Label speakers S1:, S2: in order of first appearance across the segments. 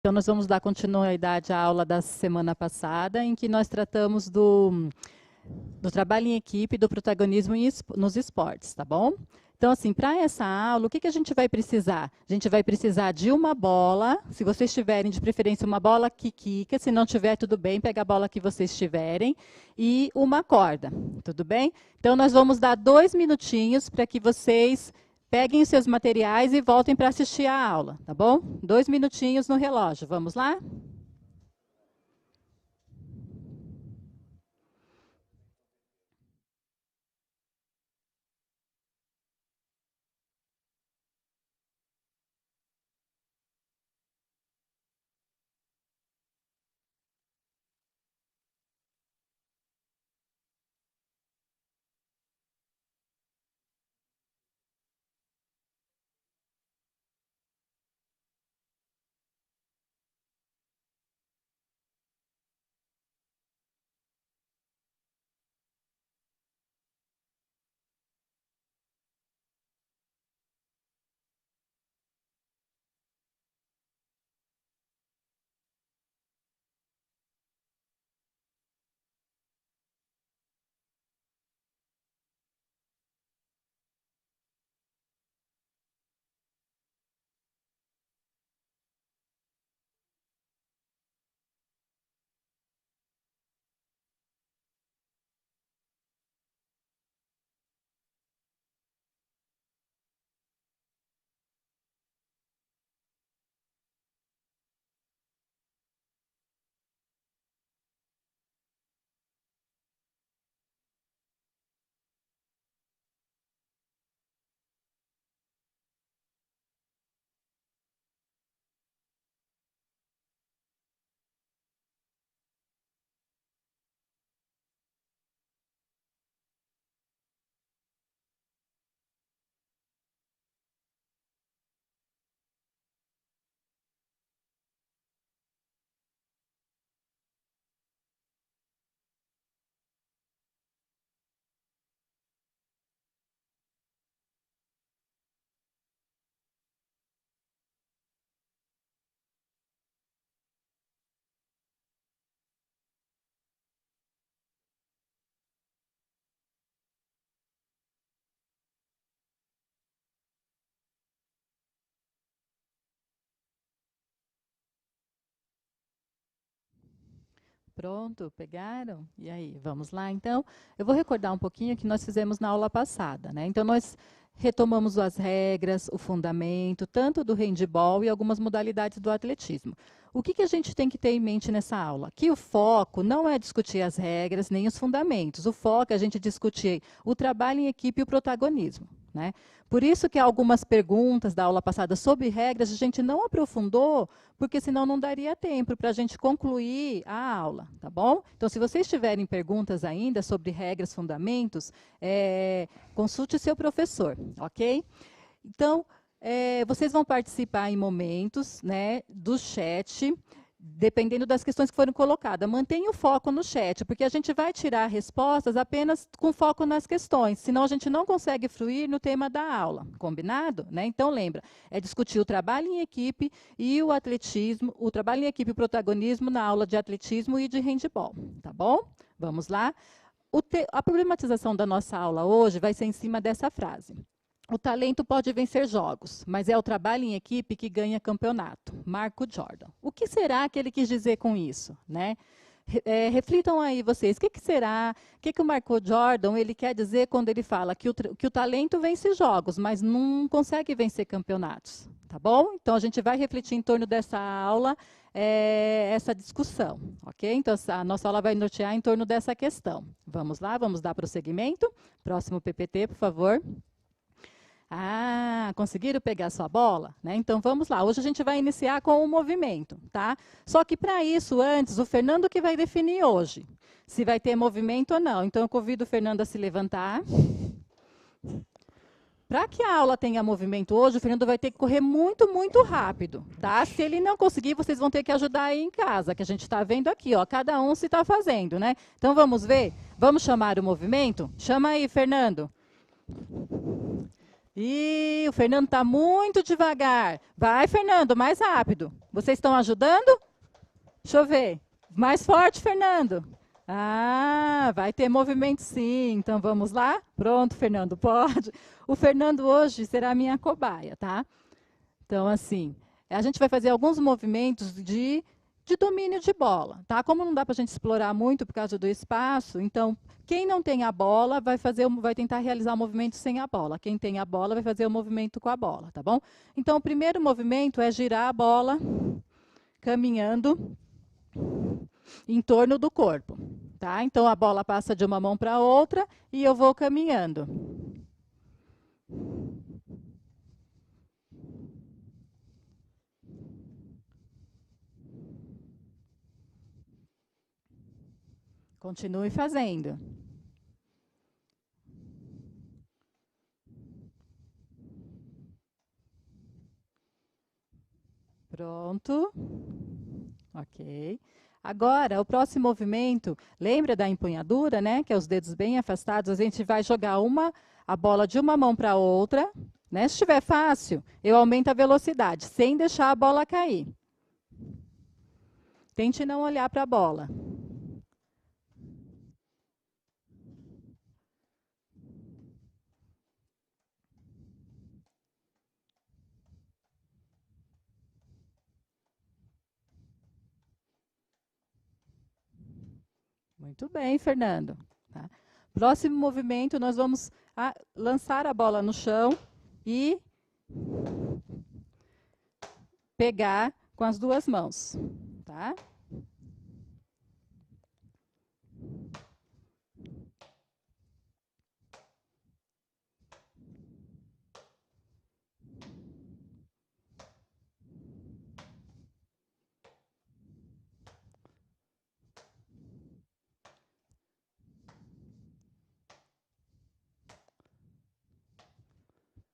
S1: Então, nós vamos dar continuidade à aula da semana passada, em que nós tratamos do trabalho em equipe, do protagonismo nos esportes, tá bom? Então, assim, para essa aula, o que a gente vai precisar? A gente vai precisar de uma bola, se vocês tiverem de preferência uma bola que quica, se não tiver, tudo bem, pega a bola que vocês tiverem, e uma corda, tudo bem? Então, nós vamos dar 2 minutinhos para que vocês peguem os seus materiais e voltem para assistir a aula, tá bom? 2 minutinhos no relógio, vamos lá? Pronto, pegaram? E aí, vamos lá? Então, eu vou recordar um pouquinho o que nós fizemos na aula passada, né? Então, nós retomamos as regras, o fundamento, tanto do handebol e algumas modalidades do atletismo. O que a gente tem que ter em mente nessa aula? Que o foco não é discutir as regras nem os fundamentos. O foco é a gente discutir o trabalho em equipe e o protagonismo, né? Por isso que algumas perguntas da aula passada sobre regras a gente não aprofundou, porque senão não daria tempo para a gente concluir a aula, tá bom? Então, se vocês tiverem perguntas ainda sobre regras, fundamentos, consulte seu professor, ok? Então, vocês vão participar em momentos, né, do chat, dependendo das questões que forem colocadas. Mantenha o foco no chat, porque a gente vai tirar respostas apenas com foco nas questões, senão a gente não consegue fluir no tema da aula, combinado? Né? Então, lembra, é discutir o trabalho em equipe e o atletismo, o trabalho em equipe e o protagonismo na aula de atletismo e de handebol, tá bom? Vamos lá? A problematização da nossa aula hoje vai ser em cima dessa frase. O talento pode vencer jogos, mas é o trabalho em equipe que ganha campeonato. Marco Jordan. O que será que ele quis dizer com isso? Né? Reflitam aí vocês, o que será, o que o Marco Jordan ele quer dizer quando ele fala que o talento vence jogos, mas não consegue vencer campeonatos, tá bom? Então, a gente vai refletir em torno dessa aula, essa discussão, ok? Então, a nossa aula vai nortear em torno dessa questão. Vamos lá, vamos dar prosseguimento. Próximo PPT, por favor. Ah, conseguiram pegar sua bola? Né? Então, vamos lá. Hoje a gente vai iniciar com o movimento, tá? Só que, para isso, antes, o Fernando que vai definir hoje se vai ter movimento ou não. Então, eu convido o Fernando a se levantar. Para que a aula tenha movimento hoje, o Fernando vai ter que correr muito, muito rápido, tá? Se ele não conseguir, vocês vão ter que ajudar aí em casa, que a gente está vendo aqui, ó, cada um se está fazendo, né? Então, vamos ver? Vamos chamar o movimento? Chama aí, Fernando. Ih, o Fernando está muito devagar. Vai, Fernando, mais rápido. Vocês estão ajudando? Deixa eu ver. Mais forte, Fernando. Ah, vai ter movimento sim. Então vamos lá? Pronto, Fernando, pode. O Fernando hoje será a minha cobaia, tá? Então, assim, a gente vai fazer alguns movimentos de domínio de bola, tá? Como não dá para a gente explorar muito por causa do espaço, então, quem não tem a bola vai tentar realizar o movimento sem a bola. Quem tem a bola vai fazer o movimento com a bola, tá bom? Então, o primeiro movimento é girar a bola caminhando em torno do corpo, tá? Então, a bola passa de uma mão para outra e eu vou caminhando. Continue fazendo. Pronto. Ok. Agora, o próximo movimento, lembra da empunhadura, né? Que é os dedos bem afastados. A gente vai jogar a bola de uma mão para a outra, né? Se estiver fácil, eu aumento a velocidade, sem deixar a bola cair. Tente não olhar para a bola. Muito bem, Fernando. Tá? Próximo movimento, nós vamos lançar a bola no chão e pegar com as duas mãos, tá?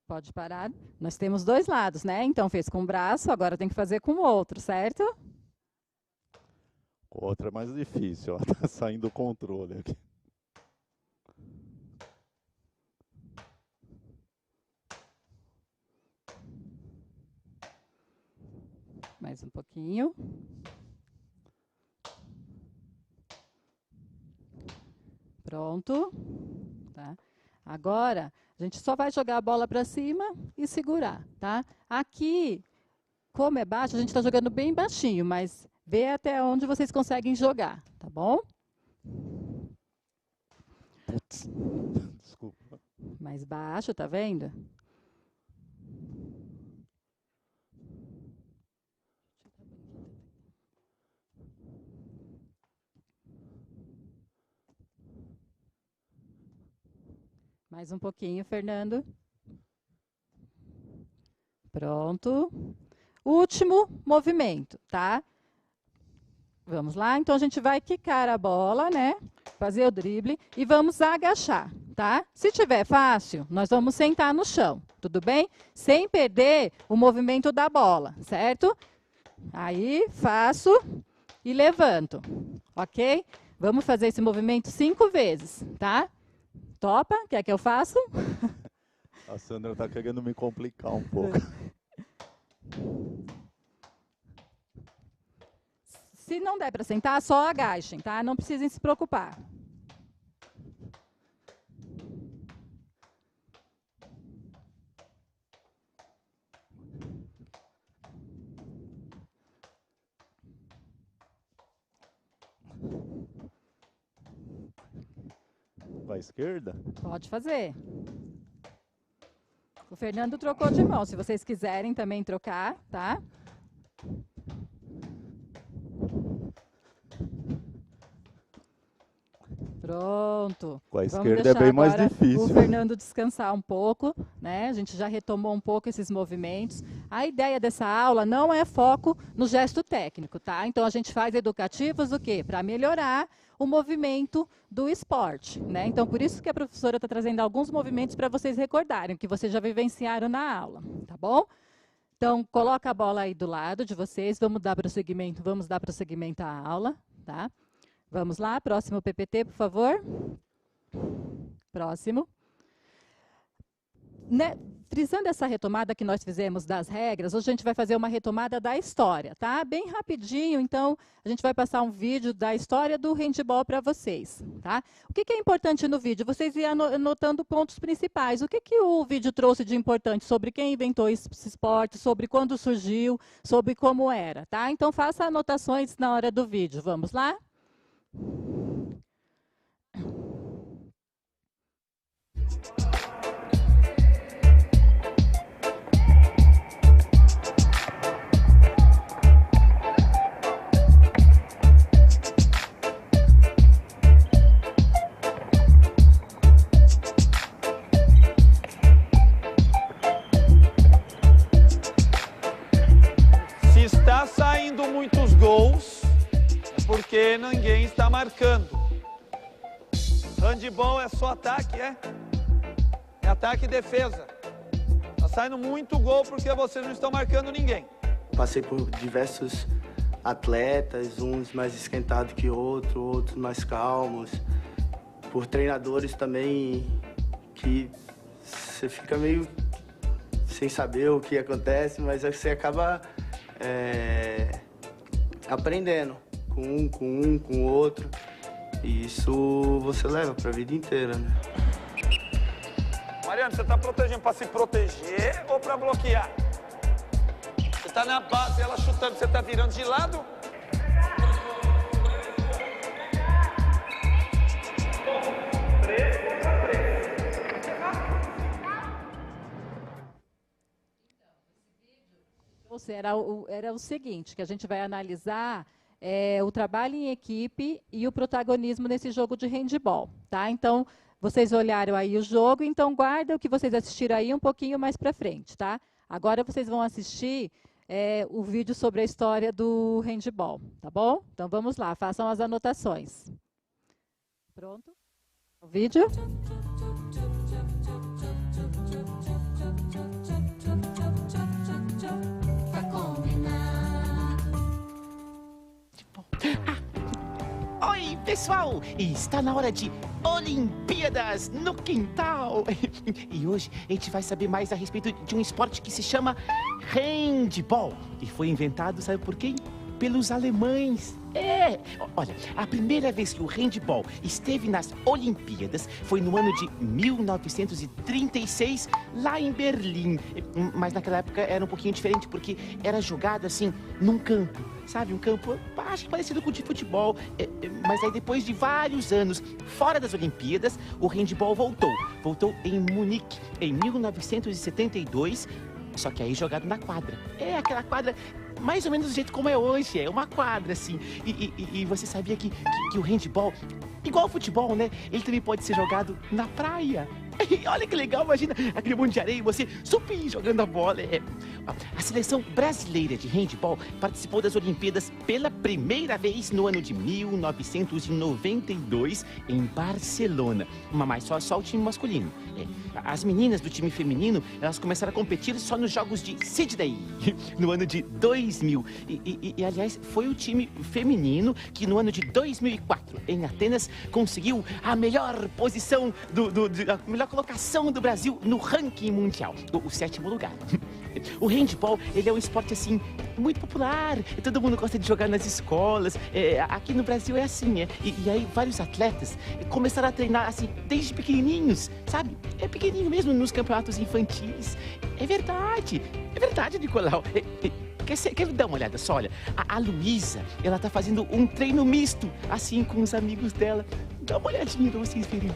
S1: Pode parar. Nós temos dois lados, né? Então fez com um braço, agora tem que fazer com o outro, certo?
S2: Outra é mais difícil, ó. Tá saindo o controle aqui.
S1: Mais um pouquinho. Pronto. Tá? Agora, a gente só vai jogar a bola para cima e segurar, tá? Aqui, como é baixo, a gente está jogando bem baixinho, mas vê até onde vocês conseguem jogar, tá bom?
S2: Putz. Desculpa.
S1: Mais baixo, tá vendo? Mais um pouquinho, Fernando. Pronto. Último movimento, tá? Vamos lá? Então, a gente vai quicar a bola, né? Fazer o drible e vamos agachar, tá? Se tiver fácil, nós vamos sentar no chão, tudo bem? Sem perder o movimento da bola, certo? Aí, faço e levanto, ok? Vamos fazer esse movimento 5 vezes, tá? Topa? Quer que eu faça?
S2: A Sandra tá querendo me complicar um pouco.
S1: Se não der para sentar, só agachem, tá? Não precisem se preocupar.
S2: Para a esquerda?
S1: Pode fazer. O Fernando trocou de mão. Se vocês quiserem também trocar, tá? Pronto.
S2: Com a
S1: Vamos
S2: esquerda é
S1: deixar
S2: bem mais
S1: agora
S2: difícil.
S1: o Fernando descansar um pouco, né? A gente já retomou um pouco esses movimentos. A ideia dessa aula não é foco no gesto técnico, tá? Então a gente faz educativos o quê? Para melhorar o movimento do esporte, né? Então por isso que a professora está trazendo alguns movimentos para vocês recordarem, que vocês já vivenciaram na aula, tá bom? Então coloca a bola aí do lado de vocês, vamos dar prosseguimento à aula, tá? Vamos lá, próximo PPT, por favor. Próximo. né, frisando essa retomada que nós fizemos das regras, hoje a gente vai fazer uma retomada da história, tá? Bem rapidinho, então, a gente vai passar um vídeo da história do handebol para vocês, tá? O que é importante no vídeo? Vocês iam anotando pontos principais. O que o vídeo trouxe de importante sobre quem inventou esse esporte, sobre quando surgiu, sobre como era, tá? Então, faça anotações na hora do vídeo. Vamos lá?
S3: Se está saindo muitos gols, é porque ninguém está marcando. Handebol é só ataque, é? É ataque e defesa. Está saindo muito gol porque vocês não estão marcando ninguém.
S4: Passei por diversos atletas, uns mais esquentados que outros mais calmos. Por treinadores também que você fica meio sem saber o que acontece, mas você acaba aprendendo com o outro. E isso você leva para a vida inteira, né?
S3: Mariano, você está protegendo para se proteger ou para bloquear? Você está na base, ela chutando, você está virando de lado?
S1: Era o seguinte, que a gente vai analisar o trabalho em equipe e o protagonismo nesse jogo de handebol, tá? Então, vocês olharam aí o jogo, então guarda o que vocês assistiram aí um pouquinho mais para frente, tá? Agora vocês vão assistir o vídeo sobre a história do handebol, tá bom? Então vamos lá, façam as anotações. Pronto? O vídeo?
S5: Oi, pessoal! Está na hora de Olimpíadas no Quintal! E hoje a gente vai saber mais a respeito de um esporte que se chama handball. E foi inventado, sabe por quem? Pelos alemães. Olha, a primeira vez que o handball esteve nas Olimpíadas foi no ano de 1936, lá em Berlim. Mas naquela época era um pouquinho diferente, porque era jogado assim, num campo. Sabe, um campo, acho que parecido com o de futebol. Mas aí depois de vários anos fora das Olimpíadas, o handball voltou. Voltou em Munique, em 1972, só que aí jogado na quadra. Aquela quadra mais ou menos do jeito como é hoje, é uma quadra, assim. E você sabia que o handball, igual ao futebol, né? Ele também pode ser jogado na praia. Olha que legal, imagina aquele monte de areia e você subir jogando a bola. A seleção brasileira de handball participou das Olimpíadas pela primeira vez no ano de 1992 em Barcelona. Mas só o time masculino. As meninas do time feminino, elas começaram a competir só nos Jogos de Sydney, no ano de 2000. Aliás, foi o time feminino que no ano de 2004, em Atenas, conseguiu a melhor posição, a melhor colocação do Brasil no ranking mundial, o 7º lugar. O handball, ele é um esporte, assim, muito popular. Todo mundo gosta de jogar nas escolas. Aqui no Brasil é assim, E aí vários atletas começaram a treinar, assim, desde pequenininhos, sabe? Pequenininho mesmo, nos campeonatos infantis. É verdade, Nicolau. Quer dar uma olhada só? Olha, a Luísa, ela tá fazendo um treino misto, assim, com os amigos dela. Dá uma olhadinha pra vocês verem.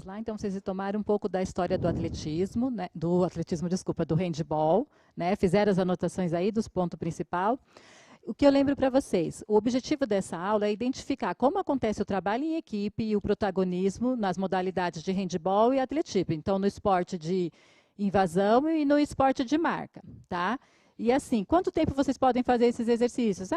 S1: lá, então vocês retomaram um pouco da história do atletismo, né, do handball, né, fizeram as anotações aí dos pontos principais. O que eu lembro para vocês, o objetivo dessa aula é identificar como acontece o trabalho em equipe e o protagonismo nas modalidades de handball e atletismo, então no esporte de invasão e no esporte de marca, tá? E assim, quanto tempo vocês podem fazer esses exercícios?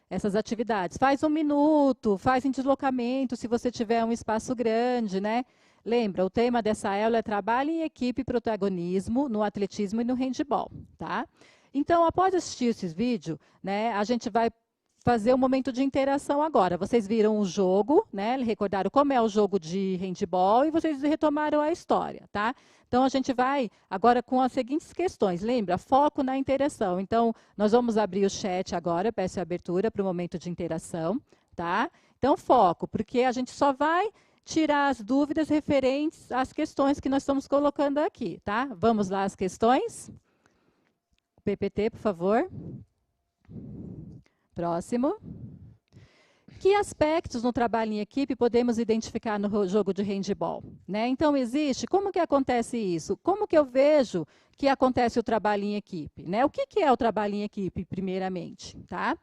S1: Essas atividades. Faz 1 minuto, faz em deslocamento, se você tiver um espaço grande, né? Lembra, o tema dessa aula é trabalho em equipe e protagonismo no atletismo e no handball, tá? Então, após assistir esses vídeos, né, a gente vai fazer um momento de interação agora. Vocês viram o jogo, né? Recordaram como é o jogo de handball e vocês retomaram a história, tá? Então, a gente vai agora com as seguintes questões. Lembra? Foco na interação. Então, nós vamos abrir o chat agora, peço a abertura para o momento de interação, tá? Então, foco, porque a gente só vai tirar as dúvidas referentes às questões que nós estamos colocando aqui, tá? Vamos lá às questões. PPT, por favor. Próximo. Que aspectos no trabalho em equipe podemos identificar no jogo de handball? Né? Então, como que acontece isso? Como que eu vejo que acontece o trabalho em equipe? Né? O que é o trabalho em equipe, primeiramente? Tá?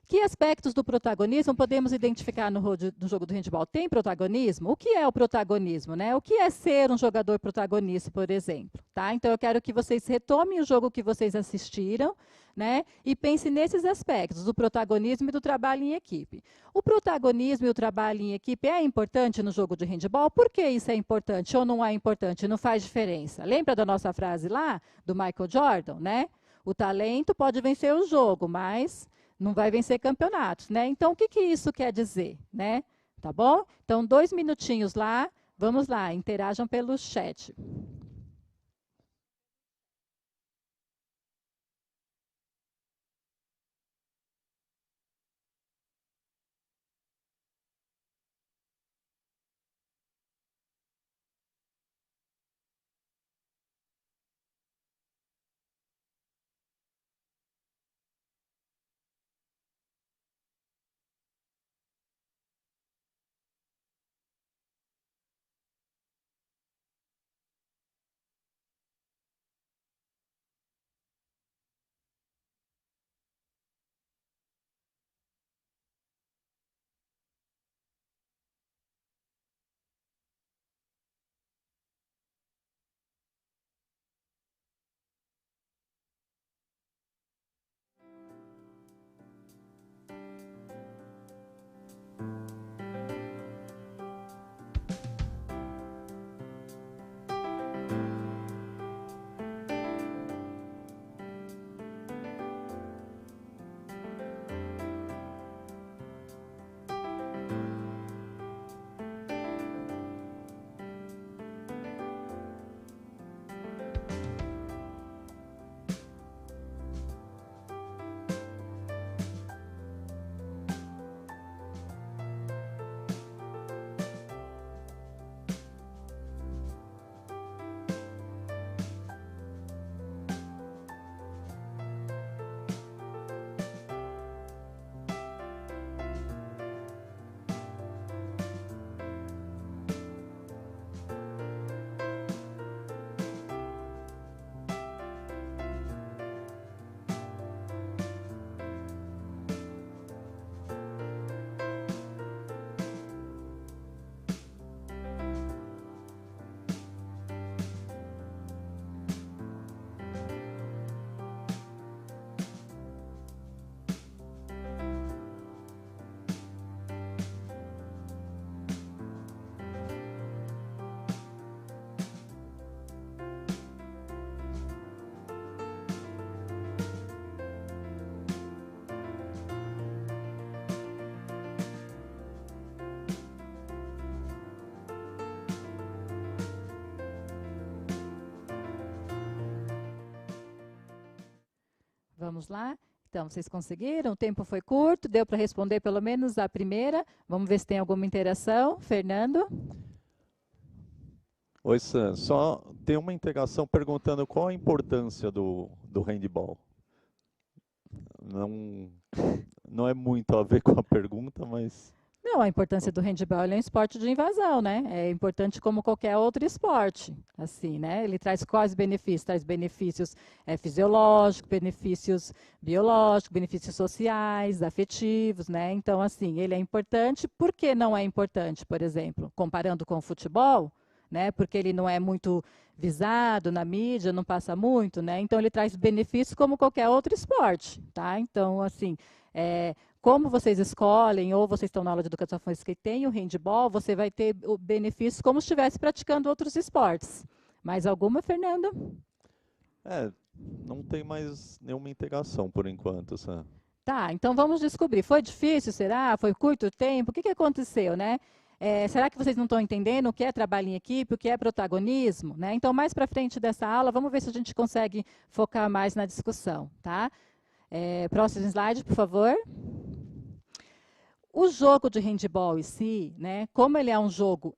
S1: Que aspectos do protagonismo podemos identificar no jogo do handball? Tem protagonismo? O que é o protagonismo? Né? O que é ser um jogador protagonista, por exemplo? Tá? Então, eu quero que vocês retomem o jogo que vocês assistiram, né? E pensem nesses aspectos, do protagonismo e do trabalho em equipe. O protagonismo e o trabalho em equipe é importante no jogo de handball? Por que isso é importante ou não é importante? Não faz diferença. Lembra da nossa frase lá, do Michael Jordan? Né? O talento pode vencer o jogo, mas não vai vencer campeonatos, né? Então, o que isso quer dizer, né? Tá bom? Então, 2 minutinhos lá. Vamos lá, interajam pelo chat. Vamos lá? Então, vocês conseguiram? O tempo foi curto, deu para responder pelo menos a primeira. Vamos ver se tem alguma interação. Fernando?
S2: Oi, Sam. Só tem uma integração perguntando qual a importância do handball. Não é muito a ver com a pergunta, mas...
S1: Não, a importância do handebol ele é um esporte de invasão, né? É importante como qualquer outro esporte, assim, né? Ele traz quais benefícios? Traz benefícios fisiológicos, benefícios biológicos, benefícios sociais, afetivos, né? Então, assim, ele é importante. Por que não é importante, por exemplo, comparando com o futebol, né? Porque ele não é muito visado na mídia, não passa muito, né? Então, ele traz benefícios como qualquer outro esporte, tá? Então, assim, como vocês escolhem, ou vocês estão na aula de educação física e tem o handebol, você vai ter o benefício como se estivesse praticando outros esportes. Mais alguma, Fernanda?
S2: Não tem mais nenhuma integração por enquanto, Sam.
S1: Tá, então vamos descobrir. Foi difícil, será? Foi curto tempo? O que aconteceu, né? Será que vocês não estão entendendo o que é trabalho em equipe, o que é protagonismo? Né? Então, mais para frente dessa aula, vamos ver se a gente consegue focar mais na discussão, tá? Próximo slide, por favor. O jogo de handebol em si, né, como ele é um jogo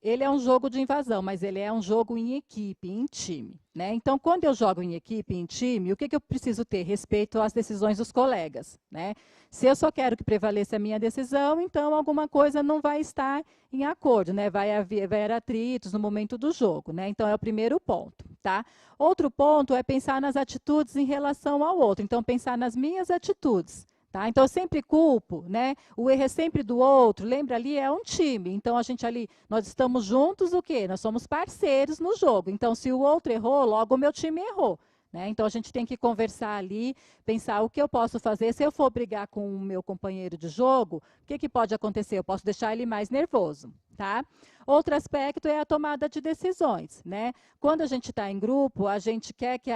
S1: de invasão, mas ele é um jogo em equipe, em time. Né? Então, quando eu jogo em equipe, em time, o que eu preciso ter? Respeito às decisões dos colegas. Né? Se eu só quero que prevaleça a minha decisão, então alguma coisa não vai estar em acordo, né? Vai haver atritos no momento do jogo. Né? Então, é o primeiro ponto. Tá? Outro ponto é pensar nas atitudes em relação ao outro. Então, pensar nas minhas atitudes. Tá? Então, eu sempre culpo, né? O erro é sempre do outro. Lembra ali, é um time. Então, a gente ali, nós estamos juntos, o quê? Nós somos parceiros no jogo. Então, se o outro errou, logo o meu time errou. Né? Então, a gente tem que conversar ali, pensar o que eu posso fazer. Se eu for brigar com o meu companheiro de jogo, o que pode acontecer? Eu posso deixar ele mais nervoso. Tá? Outro aspecto é a tomada de decisões. Né? Quando a gente está em grupo, a gente quer que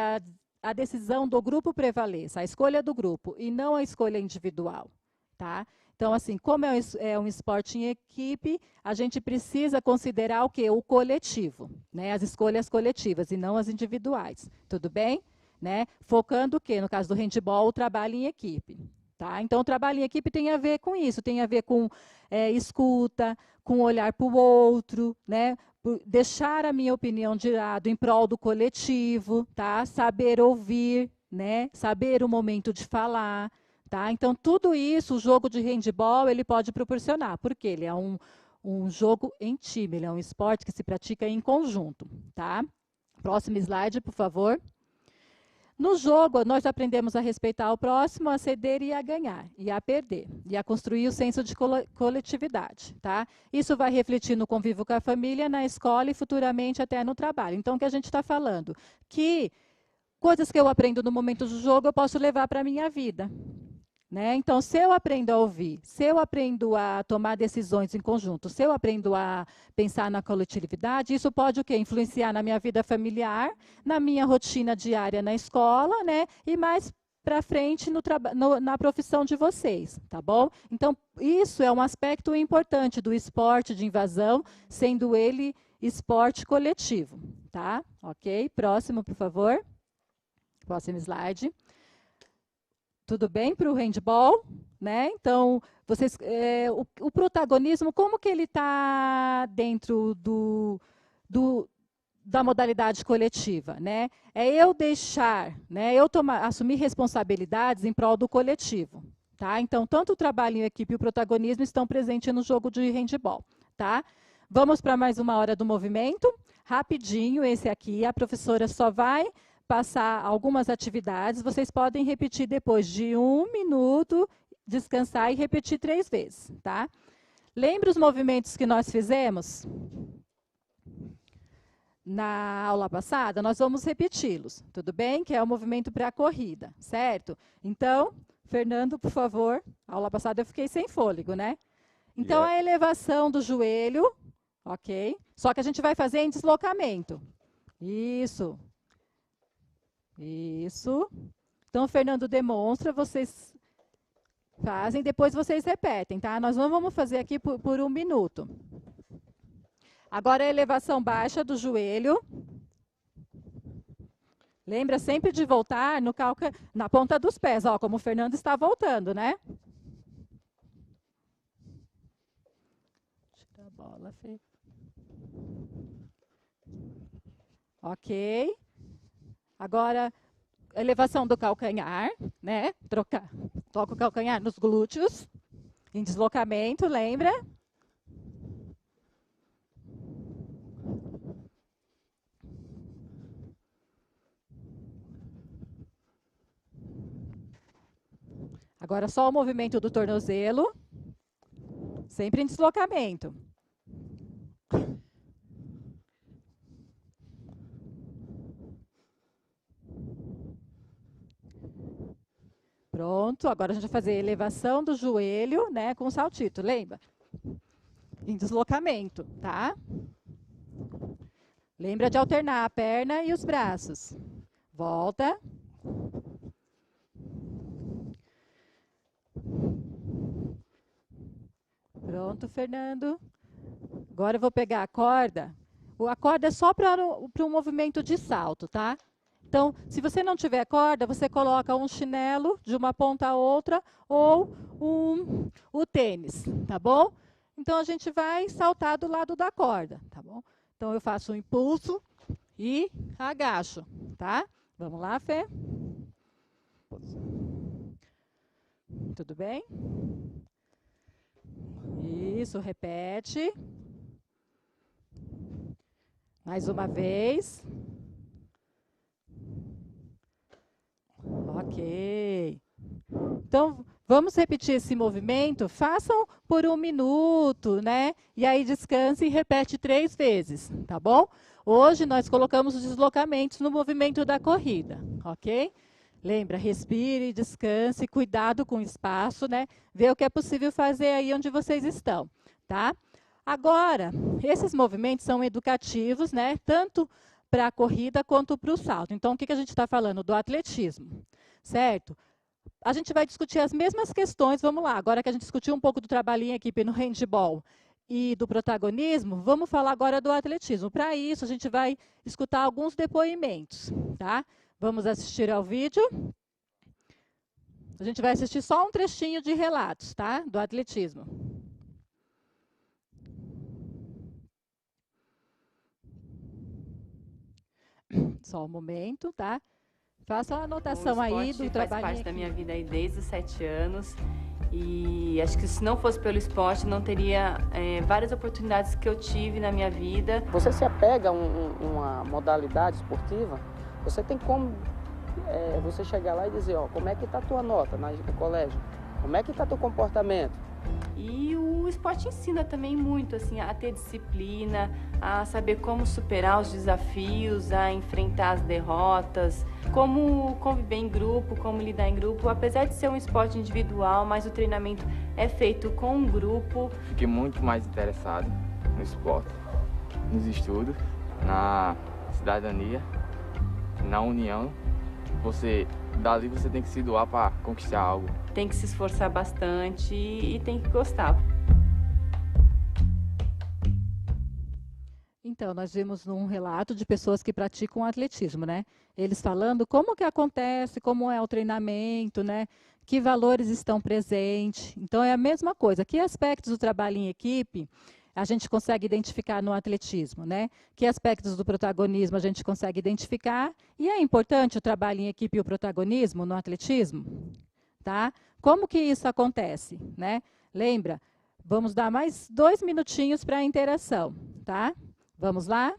S1: a decisão do grupo prevaleça, a escolha do grupo, e não a escolha individual. Tá? Então, assim, como é um esporte em equipe, a gente precisa considerar o quê? O coletivo, né? As escolhas coletivas e não as individuais. Tudo bem? Né? Focando o quê? No caso do handebol, o trabalho em equipe. Tá? Então, o trabalho em equipe tem a ver com isso, tem a ver com escuta, com olhar para o outro, né? Deixar a minha opinião de lado em prol do coletivo, tá? Saber ouvir, né? Saber o momento de falar, tá? Então, tudo isso, o jogo de handebol, ele pode proporcionar, porque ele é um jogo em time, ele é um esporte que se pratica em conjunto, tá? Próximo slide, por favor. No jogo, nós aprendemos a respeitar o próximo, a ceder e a ganhar, e a perder, e a construir o senso de coletividade. Tá? Isso vai refletir no convívio com a família, na escola e futuramente até no trabalho. Então, o que a gente está falando? Que coisas que eu aprendo no momento do jogo, eu posso levar para a minha vida. Né? Então, se eu aprendo a ouvir, se eu aprendo a tomar decisões em conjunto, se eu aprendo a pensar na coletividade, isso pode o quê? Influenciar na minha vida familiar, na minha rotina diária na escola, né? E mais para frente na profissão de vocês, tá bom? Então, isso é um aspecto importante do esporte de invasão, sendo ele esporte coletivo, tá? Ok? Próximo, por favor. Próximo slide. Tudo bem para o handebol? Né? Então, vocês, o protagonismo, como que ele está dentro da modalidade coletiva? Né? É eu deixar, né, assumir responsabilidades em prol do coletivo. Tá? Então, tanto o trabalho em equipe e o protagonismo estão presentes no jogo de handebol. Tá? Vamos para mais uma hora do movimento. Rapidinho, esse aqui, a professora só vai passar algumas atividades, vocês podem repetir depois de 1 minuto, descansar e repetir 3 vezes, tá? Lembra os movimentos que nós fizemos na aula passada? Nós vamos repeti-los, tudo bem? Que é o movimento para a corrida, certo? Então, Fernando, por favor, a aula passada eu fiquei sem fôlego, né? Então, a elevação do joelho, ok? Só que a gente vai fazer em deslocamento. Isso. Isso. Então, o Fernando demonstra, vocês fazem, depois vocês repetem, tá? Nós não vamos fazer aqui por 1 minuto. Agora, a elevação baixa do joelho. Lembra sempre de voltar na ponta dos pés, ó, como o Fernando está voltando, né? Tira a bola, Fê. Ok. Agora, elevação do calcanhar, né? Toca o calcanhar nos glúteos, em deslocamento, lembra? Agora só o movimento do tornozelo, sempre em deslocamento. Pronto, agora a gente vai fazer elevação do joelho, né, com saltito, lembra? Em deslocamento, tá? Lembra de alternar a perna e os braços. Volta. Pronto, Fernando. Agora eu vou pegar a corda. A corda é só para um movimento de salto, tá? Então, se você não tiver corda, você coloca um chinelo de uma ponta a outra ou o tênis, tá bom? Então, a gente vai saltar do lado da corda, tá bom? Então, eu faço um impulso e agacho, tá? Vamos lá, Fê? Tudo bem? Isso, repete. Mais uma vez. Ok. Então, vamos repetir esse movimento. Façam por 1 minuto, né? E aí descanse e repete 3 vezes, tá bom? Hoje nós colocamos os deslocamentos no movimento da corrida, ok? Lembra, respire, descanse, cuidado com o espaço, né? Vê o que é possível fazer aí onde vocês estão, tá? Agora, esses movimentos são educativos, né? Tanto para a corrida quanto para o salto. Então, o que a gente está falando? Do atletismo, certo? A gente vai discutir as mesmas questões, vamos lá. Agora que a gente discutiu um pouco do trabalhinho em equipe no handball e do protagonismo, vamos falar agora do atletismo. Para isso, a gente vai escutar alguns depoimentos, tá? Vamos assistir ao vídeo. A gente vai assistir só um trechinho de relatos, tá? Do atletismo. Só um momento, tá? Faça uma anotação aí do trabalho.
S6: Faz parte da minha vida aí desde os 7 anos. E acho que se não fosse pelo esporte, não teria várias oportunidades que eu tive na minha vida.
S7: Você se apega a uma modalidade esportiva, você tem como você chegar lá e dizer, ó, como é que está a tua nota no colégio? Como é que está teu comportamento?
S6: E o esporte ensina também muito, assim, a ter disciplina, a saber como superar os desafios, a enfrentar as derrotas, como conviver em grupo, como lidar em grupo. Apesar de ser um esporte individual, mas o treinamento é feito com um grupo.
S8: Fiquei muito mais interessado no esporte, nos estudos, na cidadania, na união. Dali você tem que se doar para conquistar algo.
S6: Tem que se esforçar bastante e tem que gostar.
S1: Então, nós vimos um relato de pessoas que praticam atletismo, né? Eles falando como que acontece, como é o treinamento, né? Que valores estão presentes. Então, é a mesma coisa. Que aspectos do trabalho em equipe a gente consegue identificar no atletismo, né? Que aspectos do protagonismo a gente consegue identificar. E é importante o trabalho em equipe e o protagonismo no atletismo, tá? Como que isso acontece, né? Lembra? Vamos dar mais 2 minutinhos para a interação, tá? Vamos lá?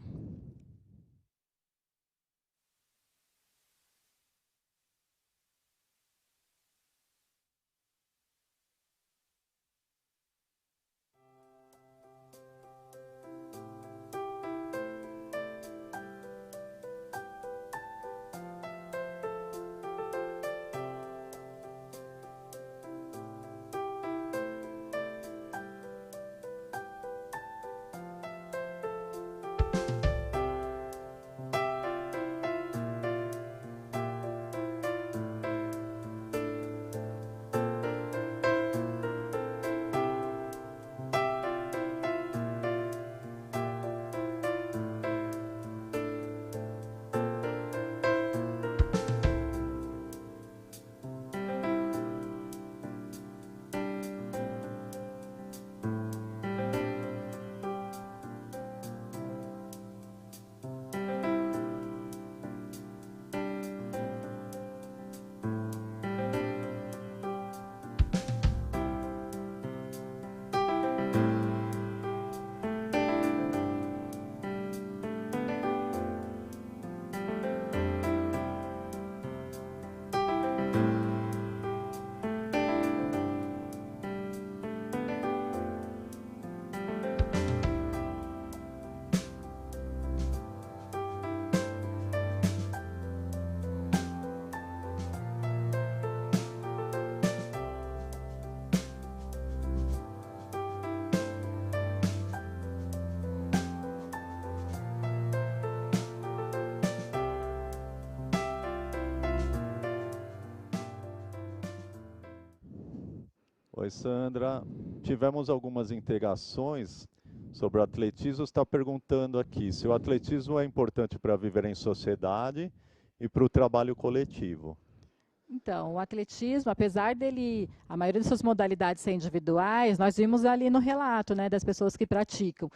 S2: Oi, Sandra. Tivemos algumas integrações sobre o atletismo. Está perguntando aqui se o atletismo é importante para viver em sociedade e para o trabalho coletivo.
S1: Então, o atletismo, apesar dele, a maioria de suas modalidades ser individuais, nós vimos ali no relato, né, das pessoas que praticam,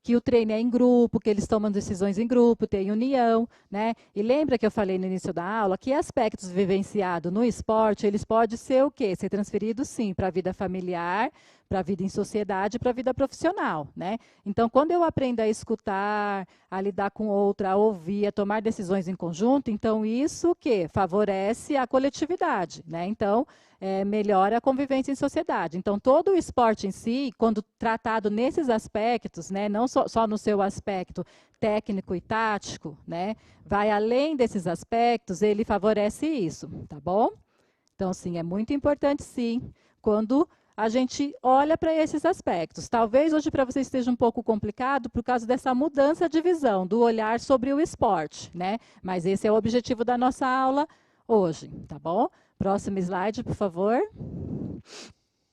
S1: que o treino é em grupo, que eles tomam decisões em grupo, tem união, né? E lembra que eu falei no início da aula que aspectos vivenciados no esporte, eles podem ser o quê? Ser transferidos, sim, para a vida familiar, para a vida em sociedade, para a vida profissional, né? Então, quando eu aprendo a escutar, a lidar com outra, a ouvir, a tomar decisões em conjunto, então isso o quê? Favorece a coletividade, né? Então, melhora a convivência em sociedade. Então, todo o esporte em si, quando tratado nesses aspectos, né, não só no seu aspecto técnico e tático, né, vai além desses aspectos, ele favorece isso, tá bom? Então, sim, é muito importante, sim, quando a gente olha para esses aspectos. Talvez hoje para você esteja um pouco complicado por causa dessa mudança de visão, do olhar sobre o esporte, né? Mas esse é o objetivo da nossa aula hoje, tá bom? Próximo slide, por favor.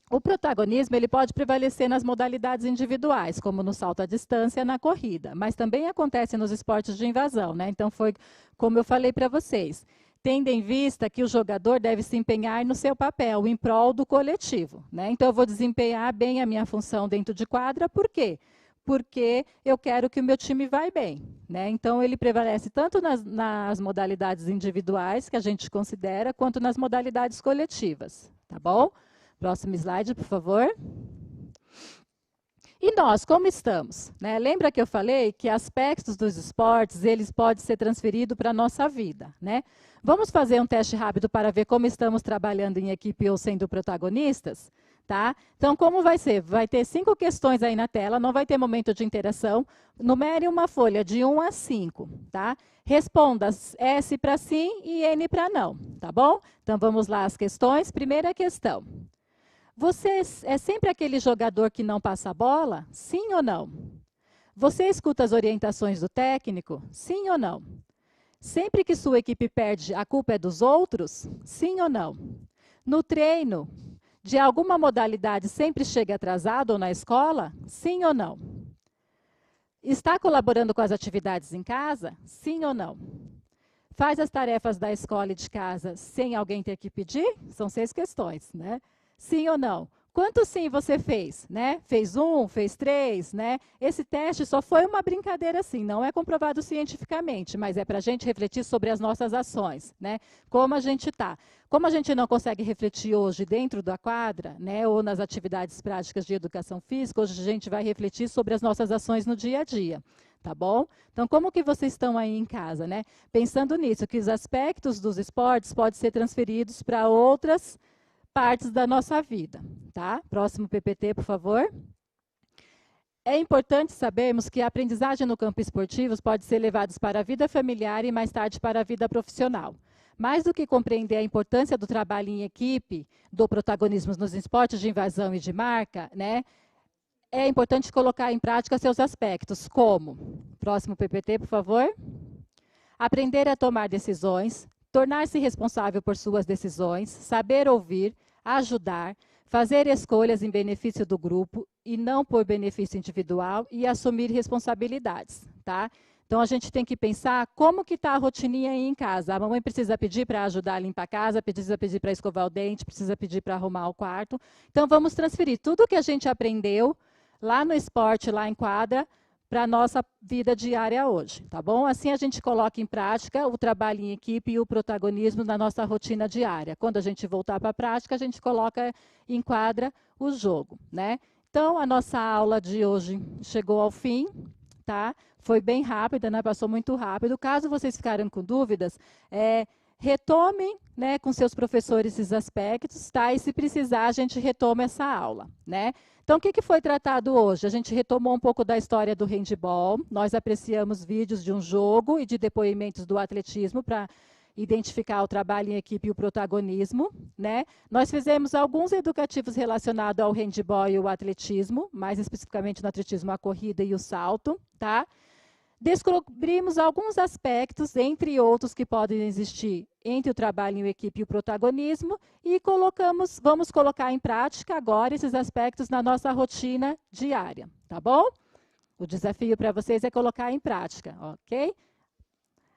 S1: O protagonismo ele pode prevalecer nas modalidades individuais, como no salto à distância e na corrida, mas também acontece nos esportes de invasão, né? Então, foi como eu falei para vocês. Tendo em vista que o jogador deve se empenhar no seu papel, em prol do coletivo, né? Então, eu vou desempenhar bem a minha função dentro de quadra, por quê? Porque eu quero que o meu time vá bem, né? Então, ele prevalece tanto nas modalidades individuais, que a gente considera, quanto nas modalidades coletivas, tá bom? Próximo slide, por favor. E nós, como estamos? Né? Lembra que eu falei que aspectos dos esportes, eles podem ser transferidos para a nossa vida, né? Vamos fazer um teste rápido para ver como estamos trabalhando em equipe ou sendo protagonistas? Tá? Então, como vai ser? Vai ter 5 questões aí na tela, não vai ter momento de interação. Numere uma folha de 1 a 5, tá? Responda S para sim e N para não, tá bom? Então, vamos lá as questões. Primeira questão. Você é sempre aquele jogador que não passa a bola? Sim ou não? Você escuta as orientações do técnico? Sim ou não? Sempre que sua equipe perde, a culpa é dos outros? Sim ou não? No treino, de alguma modalidade sempre chega atrasado ou na escola? Sim ou não? Está colaborando com as atividades em casa? Sim ou não? Faz as tarefas da escola e de casa sem alguém ter que pedir? São 6 questões, né? Sim ou não? Quanto sim você fez, né? Fez 1, fez 3, né? Esse teste só foi uma brincadeira assim, não é comprovado cientificamente, mas é para a gente refletir sobre as nossas ações, né? Como a gente está. Como a gente não consegue refletir hoje dentro da quadra, né? Ou nas atividades práticas de educação física, hoje a gente vai refletir sobre as nossas ações no dia a dia, tá bom? Então, como que vocês estão aí em casa, né? Pensando nisso, que os aspectos dos esportes podem ser transferidos para outras partes da nossa vida, tá? Próximo PPT, por favor. É importante sabermos que a aprendizagem no campo esportivo pode ser levada para a vida familiar e mais tarde para a vida profissional. Mais do que compreender a importância do trabalho em equipe, do protagonismo nos esportes de invasão e de marca, né? É importante colocar em prática seus aspectos, como, próximo PPT, por favor. Aprender a tomar decisões, tornar-se responsável por suas decisões, saber ouvir, ajudar, fazer escolhas em benefício do grupo e não por benefício individual e assumir responsabilidades, tá? Então, a gente tem que pensar como que está a rotininha aí em casa. A mamãe precisa pedir para ajudar a limpar a casa, precisa pedir para escovar o dente, precisa pedir para arrumar o quarto. Então, vamos transferir tudo que a gente aprendeu lá no esporte, lá em quadra, para a nossa vida diária hoje, tá bom? Assim a gente coloca em prática o trabalho em equipe e o protagonismo na nossa rotina diária. Quando a gente voltar para a prática, a gente coloca em quadra o jogo, né? Então, a nossa aula de hoje chegou ao fim, tá? Foi bem rápida, né? Passou muito rápido. Caso vocês ficarem com dúvidas, retomem, né, com seus professores esses aspectos, tá? E se precisar, a gente retoma essa aula, né? Então, o que foi tratado hoje? A gente retomou um pouco da história do handball, nós apreciamos vídeos de um jogo e de depoimentos do atletismo para identificar o trabalho em equipe e o protagonismo, né? Nós fizemos alguns educativos relacionados ao handball e o atletismo, mais especificamente no atletismo a corrida e o salto, tá? Descobrimos alguns aspectos, entre outros que podem existir entre o trabalho em equipe e o protagonismo, e vamos colocar em prática agora esses aspectos na nossa rotina diária, tá bom? O desafio para vocês é colocar em prática, ok?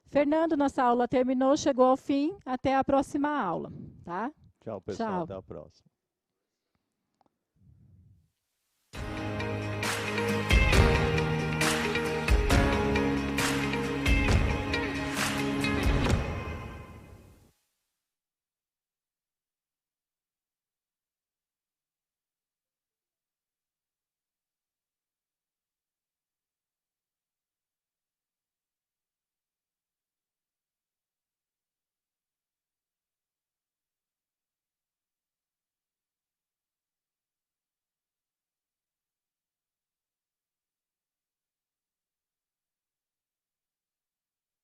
S1: Fernando, nossa aula terminou, chegou ao fim, até a próxima aula, tá?
S2: Tchau, pessoal,
S1: Tchau.
S2: até a próxima.